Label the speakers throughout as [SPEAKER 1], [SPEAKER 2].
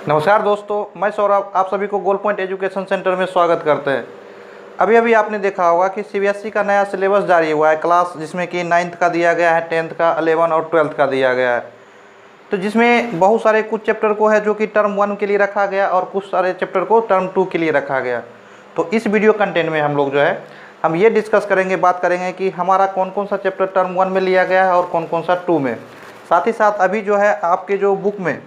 [SPEAKER 1] नमस्कार दोस्तों, मैं सौरभ आप सभी को गोल पॉइंट एजुकेशन सेंटर में स्वागत करते हैं। अभी अभी आपने देखा होगा कि सीबीएसई का नया सिलेबस जारी हुआ है क्लास, जिसमें कि 9th का दिया गया है, 10th का, 11 और 12th का दिया गया है। तो जिसमें बहुत सारे कुछ चैप्टर को है जो कि टर्म 1 के लिए रखा गया और कुछ सारे चैप्टर को टर्म 2 के लिए रखा गया। तो इस वीडियो कंटेंट में हम लोग जो है हम ये डिस्कस करेंगे, बात करेंगे कि हमारा कौन कौन सा चैप्टर टर्म 1 में लिया गया है और कौन कौन सा 2 में। साथ ही साथ अभी जो है आपके जो बुक में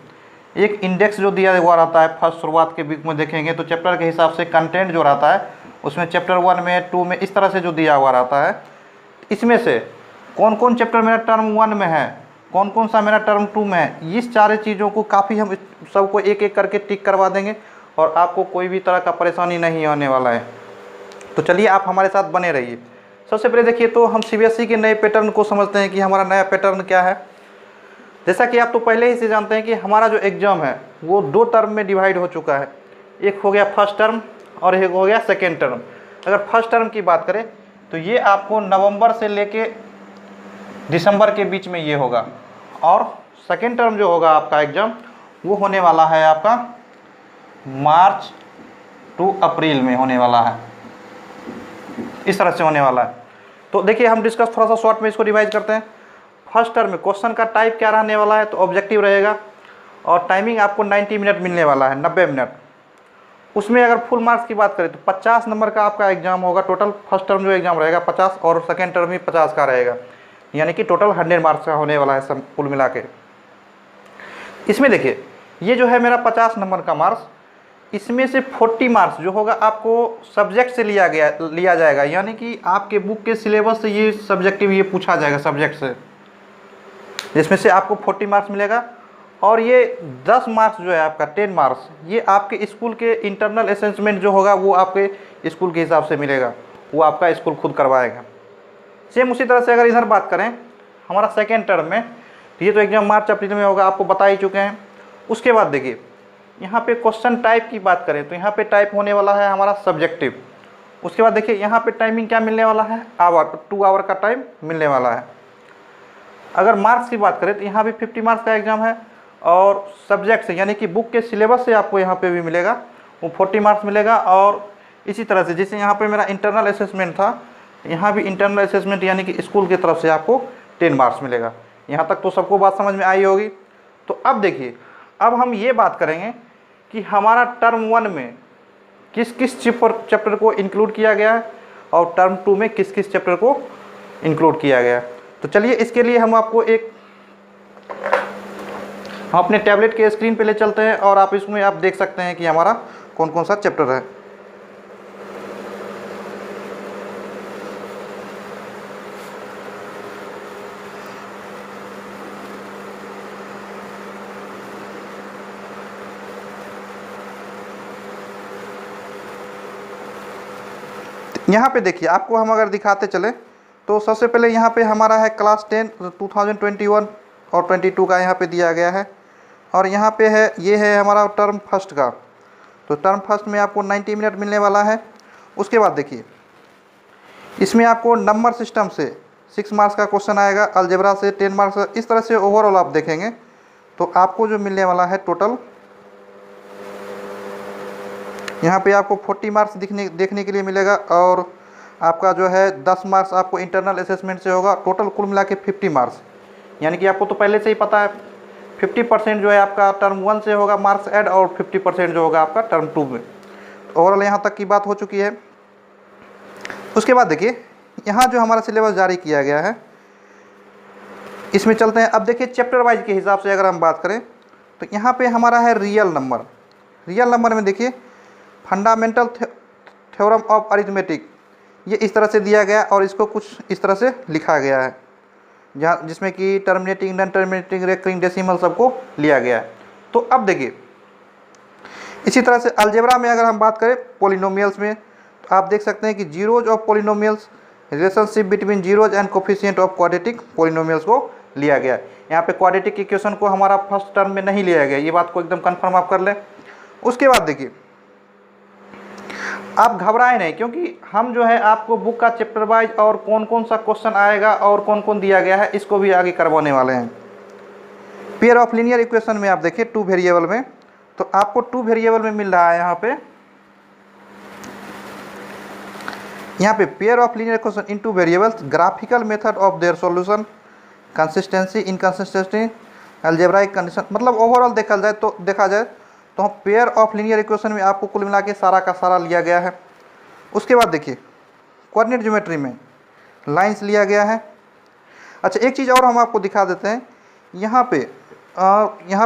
[SPEAKER 1] एक इंडेक्स जो दिया हुआ रहता है, फर्स्ट शुरुआत के बुक में देखेंगे तो चैप्टर के हिसाब से कंटेंट जो रहता है उसमें चैप्टर 1 में, 2 में इस तरह से जो दिया हुआ रहता है। इसमें से कौन कौन चैप्टर मेरा टर्म 1 में है, कौन कौन सा मेरा टर्म 2 में है, इस सारे चीज़ों को काफ़ी हम सबको एक एक करके टिक करवा देंगे और आपको कोई भी तरह का परेशानी नहीं होने वाला है। तो चलिए आप हमारे साथ बने रहिए। सबसे पहले देखिए तो हम सीबीएसई के नए पैटर्न को समझते हैं कि हमारा नया पैटर्न क्या है। जैसा कि आप तो पहले ही से जानते हैं कि हमारा जो एग्ज़ाम है वो 2 टर्म में डिवाइड हो चुका है। एक हो गया फर्स्ट टर्म और एक हो गया सेकेंड टर्म। अगर फर्स्ट टर्म की बात करें तो ये आपको नवंबर से लेके दिसंबर के बीच में ये होगा, और सेकेंड टर्म जो होगा आपका एग्ज़ाम वो होने वाला है आपका मार्च टू अप्रैल में होने वाला है, इस तरह से होने वाला है। तो देखिए हम डिस्कस थोड़ा सा शॉर्ट में इसको रिवाइज करते हैं। फर्स्ट टर्म में क्वेश्चन का टाइप क्या रहने वाला है, तो ऑब्जेक्टिव रहेगा और टाइमिंग आपको 90 मिनट मिलने वाला है, 90 मिनट। उसमें अगर फुल मार्क्स की बात करें तो 50 नंबर का आपका एग्जाम होगा टोटल। फर्स्ट टर्म जो एग्जाम रहेगा 50 और सेकेंड टर्म भी 50 का रहेगा, यानी कि टोटल 100 मार्क्स का होने वाला है सब कुल मिला के। इसमें देखिए ये जो है मेरा 50 नंबर का मार्क्स, इसमें से 40 मार्क्स जो होगा आपको सब्जेक्ट से लिया जाएगा, यानी कि आपके बुक के सिलेबस से ये सब्जेक्टिव ये पूछा जाएगा सब्जेक्ट से, जिसमें से आपको 40 मार्क्स मिलेगा। और ये 10 मार्क्स जो है आपका 10 मार्क्स ये आपके स्कूल के इंटरनल असेसमेंट जो होगा वो आपके स्कूल के हिसाब से मिलेगा, वो आपका स्कूल खुद करवाएगा। सेम उसी तरह से अगर इधर बात करें हमारा सेकेंड टर्म में, तो ये तो एग्जाम मार्च अप्रैल में होगा, आपको बता ही चुके हैं। उसके बाद देखिए यहाँ पे क्वेश्चन टाइप की बात करें तो यहाँ पे टाइप होने वाला है हमारा सब्जेक्टिव। उसके बाद देखिए यहाँ पे टाइमिंग क्या मिलने वाला है, आवर, 2 आवर का टाइम मिलने वाला है। अगर मार्क्स की बात करें तो यहाँ भी 50 मार्क्स का एग्जाम है, और सब्जेक्ट से यानी कि बुक के सिलेबस से आपको यहाँ पे भी मिलेगा, वो 40 मार्क्स मिलेगा। और इसी तरह से जैसे यहाँ पे मेरा इंटरनल असेसमेंट था, यहाँ भी इंटरनल असेसमेंट यानी कि स्कूल की तरफ से आपको 10 मार्क्स मिलेगा। यहाँ तक तो सबको बात समझ में आई होगी। तो अब देखिए अब हम ये बात करेंगे कि हमारा टर्म 1 में किस किस चैप्टर को इंक्लूड किया गया है और टर्म 2 में किस किस चैप्टर को इंक्लूड किया गया है। तो चलिए इसके लिए हम आपको हम अपने टैबलेट के स्क्रीन पे ले चलते हैं और आप इसमें आप देख सकते हैं कि हमारा कौन कौन सा चैप्टर है। यहाँ पे देखिए आपको हम अगर दिखाते चले तो सबसे पहले यहाँ पे हमारा है क्लास 10 2021 और 22 का यहाँ पे दिया गया है। और यहाँ पे है ये है हमारा टर्म फर्स्ट का, तो टर्म फर्स्ट में आपको 90 मिनट मिलने वाला है। उसके बाद देखिए इसमें आपको नंबर सिस्टम से 6 मार्क्स का क्वेश्चन आएगा, अलजेब्रा से 10 मार्क्स का, इस तरह से ओवरऑल आप देखेंगे तो आपको जो मिलने वाला है टोटल यहाँ पे आपको 40 मार्क्स देखने के लिए मिलेगा। और आपका जो है 10 मार्क्स आपको इंटरनल असेसमेंट से होगा, टोटल कुल मिला के 50 मार्क्स, यानी कि आपको तो पहले से ही पता है 50% जो है आपका टर्म 1 से होगा मार्क्स ऐड, और 50% जो होगा आपका टर्म 2 में। तो ओवरऑल यहाँ तक की बात हो चुकी है। उसके बाद देखिए यहाँ जो हमारा सिलेबस जारी किया गया है इसमें चलते हैं। अब देखिए चैप्टर वाइज के हिसाब से अगर हम बात करें तो यहाँ पे हमारा है रियल नंबर। रियल नंबर में देखिए फंडामेंटल थ्योरम ऑफ अरिथमेटिक, ये इस तरह से दिया गया और इसको कुछ इस तरह से लिखा गया है, जहाँ जिसमें कि terminating, non terminating, recurring, decimal सबको लिया गया है। तो अब देखिए इसी तरह से अलजेब्रा में अगर हम बात करें पॉलिनोमियल्स में, तो आप देख सकते हैं कि zeros of polynomials, relationship between zeros and coefficient of quadratic polynomials को लिया गया। यहाँ पे क्वाड्रेटिक इक्वेशन को हमारा फर्स्ट टर्म में नहीं लिया गया, ये बात को एकदम कन्फर्म आप कर लें। उसके बाद देखिए आप घबराए नहीं, क्योंकि हम जो है आपको बुक का चैप्टर वाइज और कौन कौन सा क्वेश्चन आएगा और कौन कौन दिया गया है इसको भी आगे करवाने वाले हैं। पेयर ऑफ लीनियर इक्वेशन में आप देखिए 2 वेरिएबल में, तो आपको 2 वेरिएबल में मिल रहा है यहाँ पे pair of linear equation in 2 variables, graphical method of their solution, consistency, inconsistency, algebraic condition. मतलब ओवरऑल देखा जाए तो हम पेयर ऑफ लीनियर इक्वेशन में आपको कुल मिला के सारा का सारा लिया गया है। उसके बाद देखिए कोऑर्डिनेट ज्योमेट्री में लाइंस लिया गया है। अच्छा, एक चीज़ और हम आपको दिखा देते हैं, यहाँ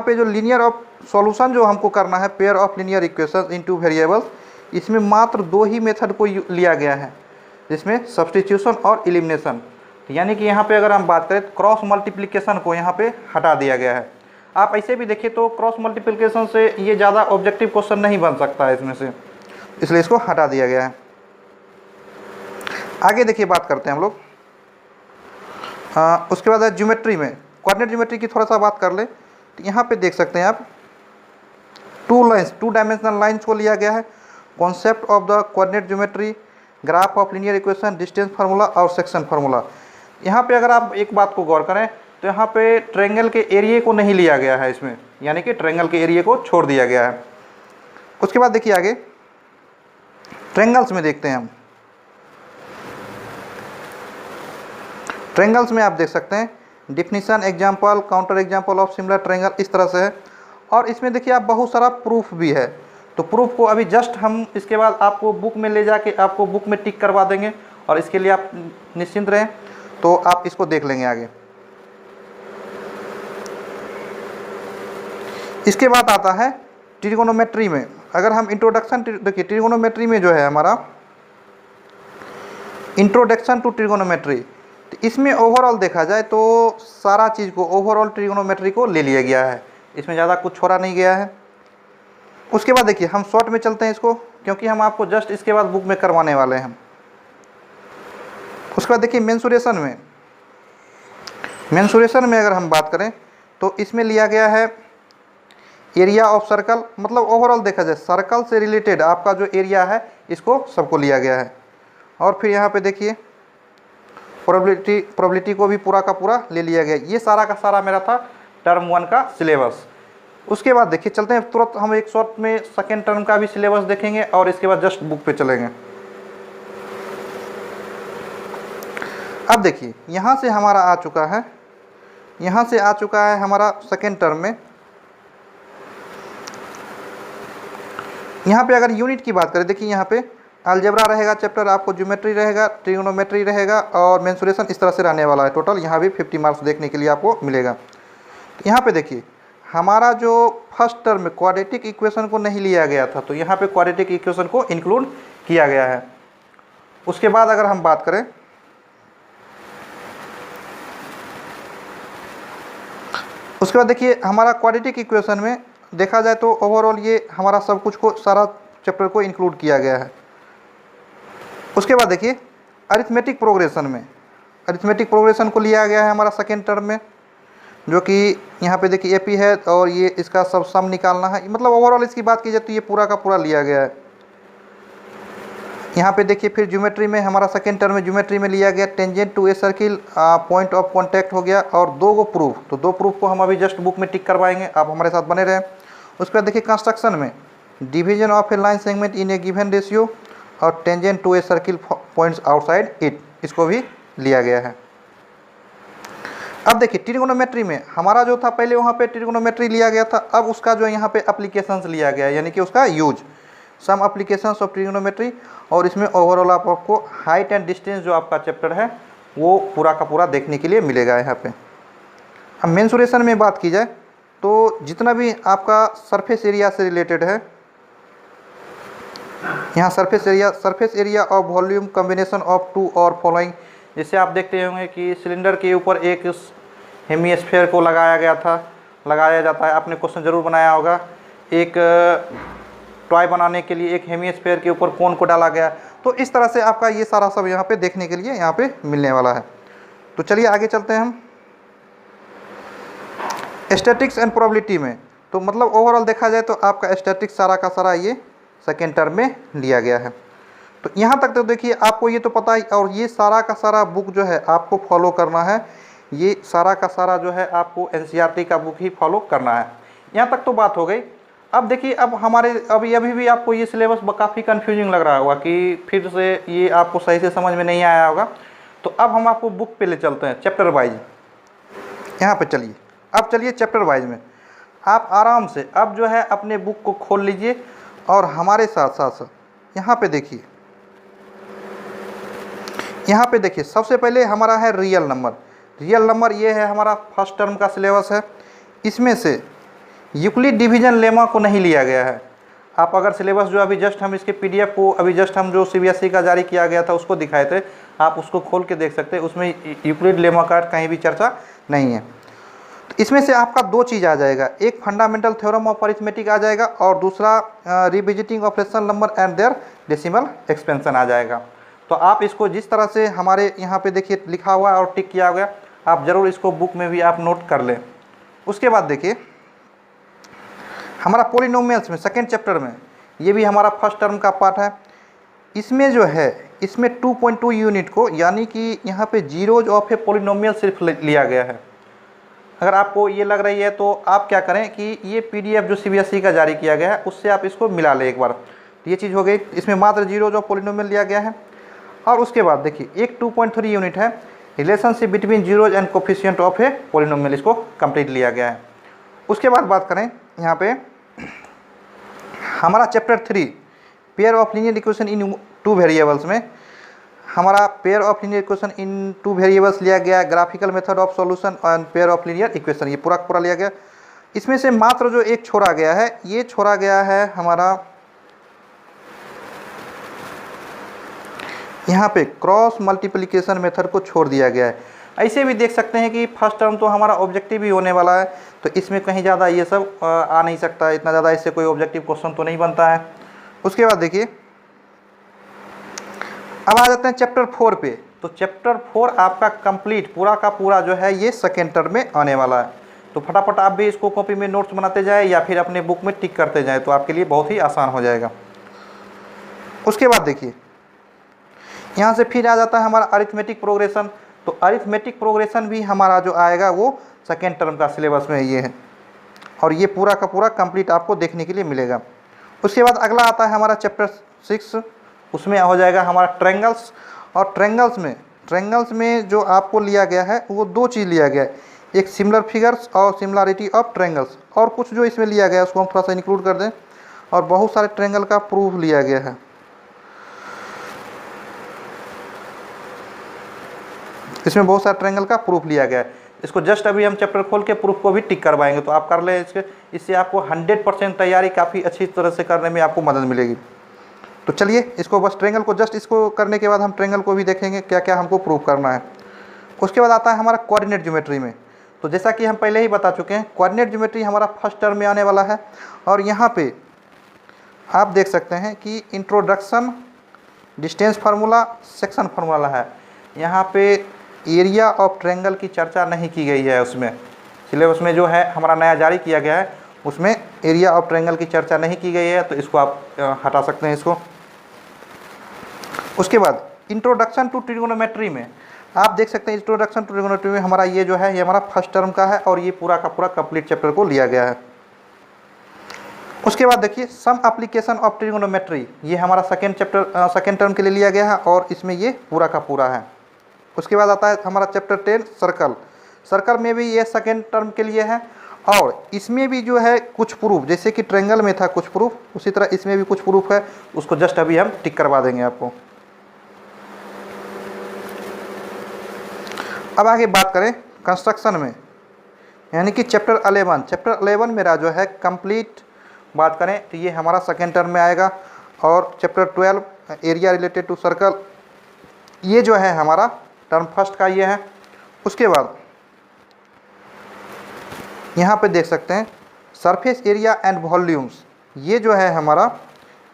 [SPEAKER 1] पे जो लीनियर ऑफ सॉल्यूशन जो हमको करना है pair of linear equation in 2 variables, इसमें मात्र 2 ही मेथड को लिया गया है, जिसमें सब्स्टिट्यूशन और एलिमिनेशन। यानी कि यहाँ पे अगर हम बात करें क्रॉस मल्टीप्लिकेशन को यहाँ पे हटा दिया गया है। आप ऐसे भी देखिए तो क्रॉस मल्टीप्लिकेशन से ये ज़्यादा ऑब्जेक्टिव क्वेश्चन नहीं बन सकता है इसमें से, इसलिए इसको हटा दिया गया है। आगे देखिए बात करते हैं हम लोग। उसके बाद ज्योमेट्री में कोऑर्डिनेट ज्योमेट्री की थोड़ा सा बात कर ले तो यहाँ पे देख सकते हैं आप 2 डायमेंशनल लाइंस को लिया गया है। Concept of the coordinate geometry, graph of linear equation, distance formula और सेक्शन फार्मूला। यहाँ पे अगर आप एक बात को गौर करें तो यहाँ पे ट्रायंगल के एरिया को नहीं लिया गया है इसमें, यानी कि ट्रायंगल के एरिया को छोड़ दिया गया है। उसके बाद देखिए आगे ट्रायंगल्स में देखते हैं हम। ट्रायंगल्स में आप देख सकते हैं definition, example, counter example of similar triangle, इस तरह से है। और इसमें देखिए आप बहुत सारा प्रूफ भी है, तो प्रूफ को अभी जस्ट हम इसके बाद आपको बुक में ले जाके आपको बुक में टिक करवा देंगे और इसके लिए आप निश्चिंत रहें, तो आप इसको देख लेंगे आगे। इसके बाद आता है ट्रिगोनोमेट्री में। अगर हम इंट्रोडक्शन देखिए, ट्रिगोनोमेट्री में जो है हमारा इंट्रोडक्शन टू ट्रिगोनोमेट्री, तो इसमें ओवरऑल देखा जाए तो सारा चीज़ को ओवरऑल ट्रिगोनोमेट्री को ले लिया गया है, इसमें ज़्यादा कुछ छोड़ा नहीं गया है। उसके बाद देखिए हम शॉर्ट में चलते हैं इसको, क्योंकि हम आपको जस्ट इसके बाद बुक में करवाने वाले हैं। उसके बाद देखिए मेंसुरेशन में अगर हम बात करें तो इसमें लिया गया है एरिया ऑफ सर्कल। मतलब ओवरऑल देखा जाए सर्कल से रिलेटेड आपका जो एरिया है इसको सबको लिया गया है। और फिर यहाँ पे देखिए प्रोबेबिलिटी को भी पूरा का पूरा ले लिया गया। ये सारा का सारा मेरा था टर्म 1 का सिलेबस। उसके बाद देखिए चलते हैं तुरंत हम एक शॉर्ट में सेकेंड टर्म का भी सिलेबस देखेंगे और इसके बाद जस्ट बुक पे चलेंगे। अब देखिए यहाँ से हमारा आ चुका है हमारा सेकेंड टर्म में। यहाँ पे अगर यूनिट की बात करें, देखिए यहाँ पे अलजेब्रा रहेगा चैप्टर, आपको ज्योमेट्री रहेगा, ट्रिगोनोमेट्री रहेगा और मेंसुरेशन, इस तरह से रहने वाला है। टोटल यहाँ भी 50 मार्क्स देखने के लिए आपको मिलेगा। यहाँ पे देखिए हमारा जो फर्स्ट टर्म में क्वाड्रेटिक इक्वेशन को नहीं लिया गया था, तो यहाँ पे क्वाड्रेटिक इक्वेशन को इंक्लूड किया गया है। उसके बाद अगर हम बात करें उसके बाद देखिए हमारा क्वाड्रेटिक इक्वेशन में देखा जाए तो ओवरऑल ये हमारा सब कुछ को सारा चैप्टर को इंक्लूड किया गया है। उसके बाद देखिए अरिथमेटिक प्रोग्रेशन को लिया गया है हमारा सेकेंड टर्म में, जो कि यहाँ पे देखिए एपी है और ये इसका सब सम निकालना है। मतलब ओवरऑल इसकी बात की जाए तो ये पूरा का पूरा लिया गया है। यहाँ पे देखिए फिर ज्योमेट्री में हमारा सेकेंड टर्म में ज्योमेट्री में लिया गया tangent to a circle, point of contact हो गया और 2 प्रूफ। तो 2 प्रूफ को हम अभी जस्ट बुक में टिक करवाएंगे, आप हमारे साथ बने रहें। उसके बाद देखिए कंस्ट्रक्शन में division of a line segment in a given ratio और tangent to a circle points outside it, इसको भी लिया गया है। अब देखिए ट्रिगोनोमेट्री में हमारा जो था पहले वहाँ पे ट्रिगोनोमेट्री लिया गया था, अब उसका जो यहाँ पे एप्लीकेशंस लिया गया है, यानी कि उसका use, some applications of trigonometry. और इसमें ओवरऑल आपको हाइट एंड डिस्टेंस जो आपका चैप्टर है वो पूरा का पूरा देखने के लिए मिलेगा यहाँ पे। अब मेंसुरेशन में बात की जाए तो जितना भी आपका सरफेस एरिया से रिलेटेड है, यहाँ surface area of volume combination of 2 और फॉलोइंग, जैसे आप देखते होंगे कि सिलेंडर के ऊपर एक हेमीस्फीयर को लगाया जाता है। आपने क्वेश्चन जरूर बनाया होगा, एक टॉय बनाने के लिए एक हेमीस्फीयर के ऊपर कोन को डाला गया। तो इस तरह से आपका ये सारा सब यहाँ पे देखने के लिए यहाँ पे मिलने वाला है। तो चलिए आगे चलते हैं हम स्टैटिक्स एंड प्रोबेबिलिटी में। तो मतलब ओवरऑल देखा जाए तो आपका स्टैटिक्स सारा का सारा ये सेकेंड टर्म में लिया गया है। तो यहाँ तक तो देखिए आपको ये तो पता ही, और ये सारा का सारा बुक जो है आपको फॉलो करना है। ये सारा का सारा जो है आपको एनसीईआरटी का बुक ही फॉलो करना है। यहाँ तक तो बात हो गई। अब देखिए, अब हमारे अभी भी आपको ये सिलेबस काफ़ी कंफ्यूजिंग लग रहा होगा कि फिर से ये आपको सही से समझ में नहीं आया होगा। तो अब हम आपको बुक पे ले चलते हैं चैप्टर वाइज। यहाँ पे चलिए, अब चलिए चैप्टर वाइज में आप आराम से अब जो है अपने बुक को खोल लीजिए और हमारे साथ साथ यहाँ पे देखिए, यहाँ पे देखिए सबसे पहले हमारा है रियल नंबर। रियल नंबर ये है हमारा फर्स्ट टर्म का सिलेबस है। इसमें से यूक्लिड डिवीजन लेमा को नहीं लिया गया है। आप अगर सिलेबस जो अभी जस्ट हम इसके पीडीएफ को अभी जस्ट हम जो सीबीएसई का जारी किया गया था उसको दिखाए थे, आप उसको खोल के देख सकते हैं, उसमें यूक्लिड लेमा का कहीं भी चर्चा नहीं है। तो इसमें से आपका दो चीज़ आ जाएगा, एक फंडामेंटल थ्योरम ऑफ अरिथमेटिक आ जाएगा और दूसरा revisiting of rational number and their decimal expansion आ जाएगा। तो आप इसको जिस तरह से हमारे यहाँ पे देखिए लिखा हुआ है और टिक किया गया, आप ज़रूर इसको बुक में भी आप नोट कर लें। उसके बाद देखिए हमारा पॉलिनोमियल्स में सेकेंड चैप्टर में ये भी हमारा फर्स्ट टर्म का पार्ट है। इसमें जो है इसमें 2.2 यूनिट को यानी कि यहाँ पे जीरोज ऑफ ए पॉलिनोमियल सिर्फ लिया गया है। अगर आपको ये लग रही है तो आप क्या करें कि ये पीडीएफ जो सीबीएसई का जारी किया गया है उससे आप इसको मिला लें एक बार। तो ये चीज़ हो गई, इसमें मात्र जीरोज ऑफ पॉलिनोमियल लिया गया है। और उसके बाद देखिए एक 2.3 यूनिट है relationship between zeros and coefficient of a polynomial, इसको कंप्लीट लिया गया है। उसके बाद बात करें यहाँ पे हमारा chapter 3 pair of linear equation in 2 variables में हमारा pair of linear equation in 2 variables लिया गया, graphical method of solution and pair of linear equation, ये पूरा लिया गया। इसमें से मात्र जो एक छोड़ा गया है, ये छोड़ा गया है हमारा यहाँ पे क्रॉस मल्टीप्लिकेशन मेथड को छोड़ दिया गया है। ऐसे भी देख सकते हैं कि फर्स्ट टर्म तो हमारा ऑब्जेक्टिव ही होने वाला है, तो इसमें कहीं ज़्यादा ये सब आ नहीं सकता, इतना ज़्यादा इससे कोई ऑब्जेक्टिव क्वेश्चन तो नहीं बनता है। उसके बाद देखिए अब आ जाते हैं चैप्टर 4 पे। तो चैप्टर 4 आपका कंप्लीट पूरा का पूरा जो है ये सेकेंड टर्म में आने वाला है। तो फटाफट आप भी इसको कॉपी में नोट्स बनाते जाए या फिर अपने बुक में टिक करते जाएँ, तो आपके लिए बहुत ही आसान हो जाएगा। उसके बाद देखिए यहाँ से फिर आ जाता है हमारा अरिथमेटिक प्रोग्रेशन। तो अरिथमेटिक प्रोग्रेशन भी हमारा जो आएगा वो सेकेंड टर्म का सिलेबस में ये है और ये पूरा का पूरा कंप्लीट आपको देखने के लिए मिलेगा। उसके बाद अगला आता है हमारा चैप्टर 6, उसमें हो जाएगा हमारा ट्रायंगल्स। और ट्रायंगल्स में जो आपको लिया गया है वो दो चीज़ लिया गया है, एक सिमिलर फिगर्स और सिमिलरिटी ऑफ ट्रायंगल्स, और कुछ जो इसमें लिया गया है उसको हम थोड़ा सा इंक्लूड कर दें। और बहुत सारे ट्रायंगल का प्रूफ लिया गया है। इसमें बहुत सारे ट्रायंगल का प्रूफ लिया गया है। इसको जस्ट अभी हम चैप्टर खोल के प्रूफ को भी टिक करवाएंगे, तो आप कर लें इससे आपको 100% तैयारी काफ़ी अच्छी तरह से करने में आपको मदद मिलेगी। तो चलिए इसको बस ट्रायंगल को जस्ट इसको करने के बाद हम ट्रायंगल को भी देखेंगे क्या क्या हमको प्रूफ करना है। उसके बाद आता है हमारा कोऑर्डिनेट ज्योमेट्री में। तो जैसा कि हम पहले ही बता चुके हैं, कोऑर्डिनेट ज्योमेट्री हमारा फर्स्ट टर्म में आने वाला है। और यहाँ पे आप देख सकते हैं कि introduction, distance formula, section formula है। यहाँ पे एरिया ऑफ ट्रायंगल की चर्चा नहीं की गई है, उसमें सिलेबस में जो है हमारा नया जारी किया गया है उसमें एरिया ऑफ ट्रायंगल की चर्चा नहीं की गई है, तो इसको आप हटा सकते हैं इसको। उसके बाद इंट्रोडक्शन टू ट्रिगोनोमेट्री में आप देख सकते हैं, इंट्रोडक्शन टू ट्रिगोनोमेट्री में हमारा ये जो है ये हमारा फर्स्ट टर्म का है और ये पूरा का पूरा कंप्लीट चैप्टर को लिया गया है। उसके बाद देखिए सम एप्लीकेशन ऑफ ट्रिगोनोमेट्री, ये हमारा सेकेंड टर्म के लिए लिया गया है और इसमें ये पूरा का पूरा है। उसके बाद आता है हमारा चैप्टर 10 सर्कल में भी ये सेकेंड टर्म के लिए है और इसमें भी जो है कुछ प्रूफ, जैसे कि ट्रायंगल में था कुछ प्रूफ, उसी तरह इसमें भी कुछ प्रूफ है, उसको जस्ट अभी हम टिक करवा देंगे आपको। अब आगे बात करें कंस्ट्रक्शन में, यानी कि चैप्टर 11 मेरा जो है कंप्लीट बात करें तो ये हमारा सेकेंड टर्म में आएगा। और chapter 12 area related to circle, ये जो है हमारा टर्म फर्स्ट का ये है। उसके बाद यहाँ पे देख सकते हैं सरफेस एरिया एंड वॉल्यूम्स, ये जो है हमारा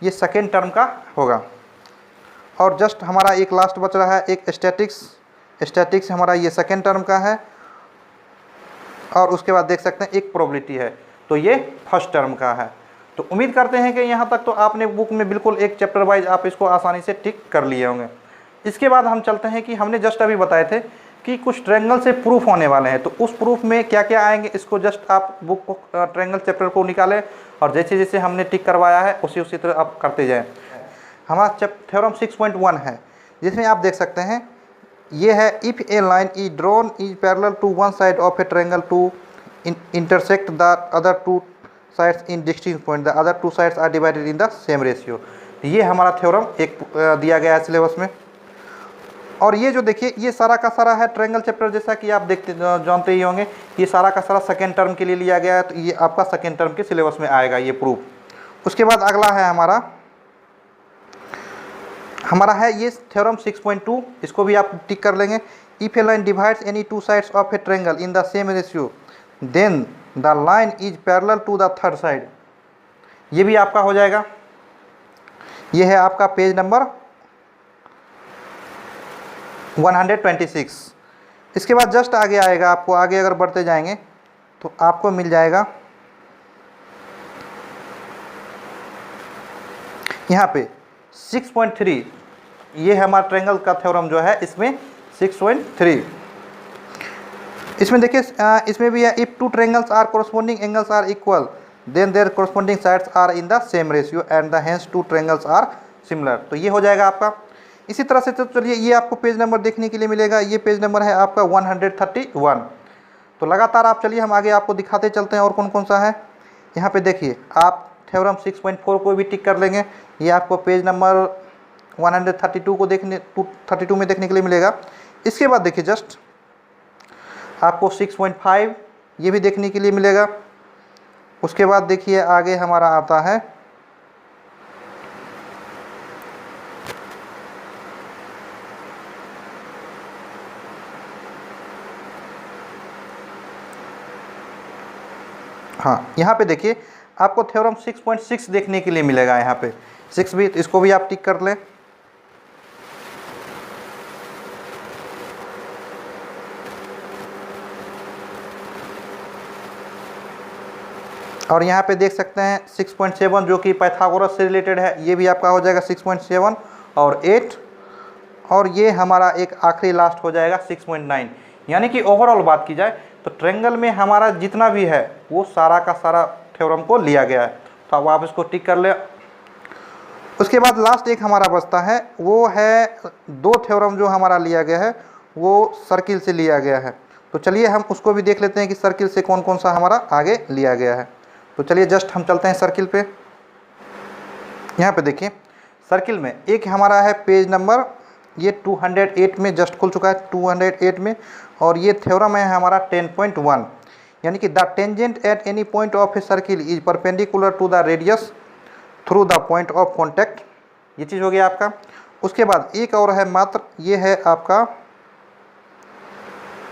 [SPEAKER 1] ये सेकेंड टर्म का होगा। और जस्ट हमारा एक लास्ट बच रहा है एक स्टैटिक्स हमारा ये सेकेंड टर्म का है। और उसके बाद देख सकते हैं एक प्रोबेबिलिटी है, तो ये फर्स्ट टर्म का है। तो उम्मीद करते हैं कि यहाँ तक तो आपने बुक में बिल्कुल एक चैप्टर वाइज आप इसको आसानी से टिक कर लिए होंगे। इसके बाद हम चलते हैं कि हमने जस्ट अभी बताए थे कि कुछ ट्रायंगल से प्रूफ होने वाले हैं। तो उस प्रूफ में क्या क्या आएंगे, इसको जस्ट आप बुक को ट्रायंगल चैप्टर को निकालें और जैसे जैसे हमने टिक करवाया है उसी तरह आप करते जाएं। हमारा थ्योरम 6.1 है, जिसमें आप देख सकते हैं ये है, if a line is drawn is parallel to one side of a triangle to intersect the other two sides in distinct point, the other two sides are divided in the same ratio. ये हमारा theorem एक दिया गया है syllabus में। और ये जो देखिए ये सारा का सारा है ट्रायंगल चैप्टर, जैसा कि आप जानते ही होंगे, ये सारा का सारा सेकेंड टर्म के लिए लिया गया है। तो ये आपका सेकेंड टर्म के सिलेबस में आएगा ये प्रूफ। उसके बाद अगला है हमारा है ये थ्योरम 6.2, इसको भी आप टिक कर लेंगे। If a line divides any two sides of a triangle in the same ratio then the line is parallel to the third side. ये भी आपका हो जाएगा। ये है आपका पेज नंबर 126। इसके बाद जस्ट आगे आएगा, आपको आगे अगर बढ़ते जाएंगे तो आपको मिल जाएगा यहाँ पे 6.3। ये है हमारा ट्रायंगल का थ्योरम जो है, इसमें 6.3। इसमें देखिए इसमें भी है, if two triangles are corresponding angles are equal then their corresponding sides are in the same ratio and the hence two triangles are similar. तो ये हो जाएगा आपका। इसी तरह से तो चलिए ये आपको पेज नंबर देखने के लिए मिलेगा। ये पेज नंबर है आपका 131। तो लगातार आप चलिए हम आगे आपको दिखाते चलते हैं और कौन कौन सा है। यहाँ पे देखिए आप थ्योरम 6.4 को भी टिक कर लेंगे। ये आपको पेज नंबर 132 को 32 में देखने के लिए मिलेगा। इसके बाद देखिए जस्ट आपको 6.5 ये भी देखने के लिए मिलेगा। उसके बाद देखिए आगे हमारा आता है हाँ, यहाँ पे देखिए आपको थ्योरम 6.6 देखने के लिए मिलेगा। यहाँ पे 6 भी, इसको भी आप टिक कर लें। और यहाँ पे देख सकते हैं 6.7 जो कि पाइथागोरस से रिलेटेड है, ये भी आपका हो जाएगा 6.7 और 8। और ये हमारा एक आखिरी लास्ट हो जाएगा 6.9। यानी कि ओवरऑल बात की जाए तो ट्रायंगल में हमारा जितना भी है वो सारा का सारा थ्योरम को लिया गया है। तो अब आप इसको टिक कर ले। उसके बाद लास्ट एक हमारा बचता है, वो है 2 थ्योरम जो हमारा लिया गया है वो सर्किल से लिया गया है। तो चलिए हम उसको भी देख लेते हैं कि सर्किल से कौन कौन सा हमारा आगे लिया गया है। तो चलिए जस्ट हम चलते हैं सर्किल पे। यहाँ पे देखिए सर्किल में एक हमारा है पेज नंबर ये 208 में जस्ट खुल चुका है 208 में। और ये थ्योरम है हमारा 10.1, यानी कि the tangent at any point of a circle is perpendicular to the radius through the point of contact. ये चीज़ हो गया आपका। उसके बाद एक और है मात्र, ये है आपका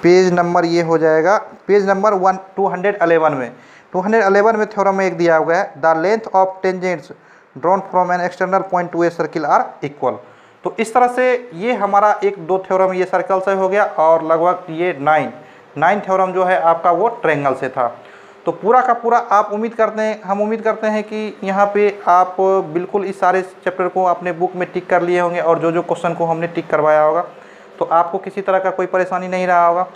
[SPEAKER 1] पेज नंबर, ये हो जाएगा पेज नंबर 211 में। 211 में थ्योरम में एक दिया हुआ है, the length of tangents drawn from an external point to a circle are equal. तो इस तरह से ये हमारा 1-2 थ्योरम ये सर्कल से हो गया और लगभग ये 9 थ्योरम जो है आपका वो ट्रायंगल से था। तो पूरा का पूरा आप हम उम्मीद करते हैं कि यहाँ पे आप बिल्कुल इस सारे चैप्टर को अपने बुक में टिक कर लिए होंगे और जो क्वेश्चन को हमने टिक करवाया होगा तो आपको किसी तरह का कोई परेशानी नहीं रहा होगा।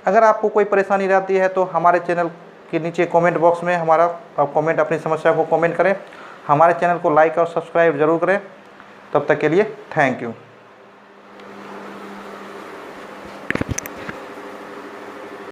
[SPEAKER 1] अगर आपको कोई परेशानी रहती है तो हमारे चैनल के नीचे कमेंट बॉक्स में हमारा कमेंट, अपनी समस्या को कमेंट करें। हमारे चैनल को लाइक और सब्सक्राइब ज़रूर करें। तब तक के लिए थैंक यू।